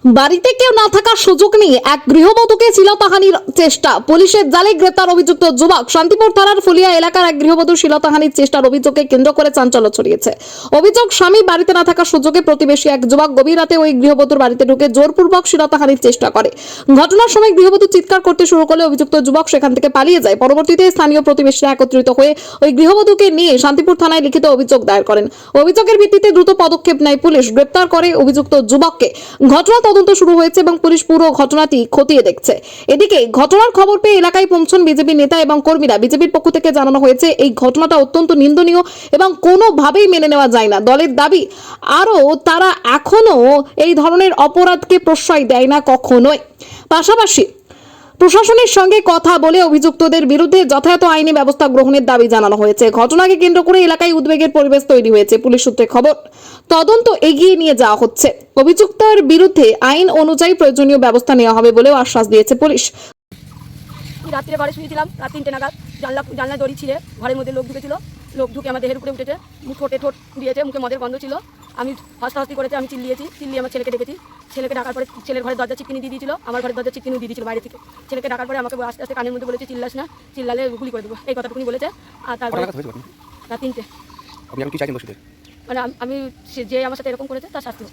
বাড়িতে কেউ না থাকার সুযোগ নিয়ে এক গৃহবধূকে শ্লীলতাহানির চেষ্টা, পুলিশের জালে গ্রেপ্তার অভিযুক্ত যুবক। শান্তিপুর থানার ফুলিয়া এলাকার এক গৃহবধূ শ্লীলতাহানির চেষ্টার অভিযোগকে কেন্দ্র করে চাঞ্চল্য ছড়িয়েছে। অভিযোগ, স্বামী বাড়িতে না থাকার সুযোগে প্রতিবেশী এক যুবক গভীর রাতে ওই গৃহবধূর বাড়িতে ঢুকে জোরপূর্বক শ্লীলতাহানির চেষ্টা করে। ঘটনার সময় গৃহবধূ চিৎকার করতে শুরু করলে অভিযুক্ত যুবক সেখান থেকে পালিয়ে যায়। পরবর্তীতে স্থানীয় প্রতিবেশীরা একত্রিত হয়ে ওই গৃহবধূকে নিয়ে শান্তিপুর থানায় লিখিত অভিযোগ দায়ের করেন। অভিযোগের ভিত্তিতে দ্রুত পদক্ষেপ নেয় পুলিশ, গ্রেপ্তার করে অভিযুক্ত যুবককে। ঘটনা তদন্ত শুরু হয়েছে এবং পুলিশ পুরো ঘটনাটি খতিয়ে দেখছে। এদিকে ঘটনার খবর পেয়ে এলাকায় পৌঁছন বিজেপি নেতা এবং কর্মীরা। বিজেপির পক্ষ থেকে জানানো হয়েছে, এই ঘটনাটা অত্যন্ত নিন্দনীয় এবং কোনোভাবেই মেনে নেওয়া যায় না। দলের দাবি, আরও তারা এখনো এই ধরনের অপরাধকে প্রশ্রয় দেয় না কখনোই। পাশাপাশি প্রশাসনের সঙ্গে কথা বলে অভিযুক্তদের বিরুদ্ধে যথাযথ আইনি ব্যবস্থা গ্রহণের দাবি জানানো হয়েছে। ঘটনাকে কেন্দ্র করে এলাকায় উদ্বেগের পরিবেশ তৈরি হয়েছে। পুলিশ সূত্রে খবর, তদন্ত এগিয়ে নিয়ে যাওয়া হচ্ছে। অভিযুক্তের বিরুদ্ধে আইন অনুযায়ী প্রয়োজনীয় ব্যবস্থা নেওয়া হবে বলেও আশ্বাস দিয়েছে পুলিশ। রাত্রে ঘরে শুয়েছিলাম, রাত 3টে নাগাদ জানলা দড়ি ছিঁড়ে ঘরের মধ্যে লোক ঢুকেছিল। লোক ঢুকে আমার দেহের উপরে উঠেছে, ঠোঁটে ঠোঁট দিয়েছে, মুখে মদের গন্ধ ছিল। আমি হাসতে করেছে, আমি চিল্লিয়ে আমার ছেলেকে ডেকেছি। ছেলেকে ডাকার পরে ছেলের ঘরের দরজা চিটকিনি দিয়ে দিয়েছিল, আমার ঘরের দরজা চিটকিনি দিয়ে দিয়েছিল বাইরে থেকে। ছেলেকে ডাকার পরে আমাকে আস্তে আস্তে কানের মধ্যে বলেছে, চিল্লাস না, চিল্লালে গুলি করে দেবো, এই কথাটুকুনি বলেছে। আর তারপরে রাত 3টে। মানে আমি যে আমার সাথে এরকম করেছে তার শাস্তি হোক।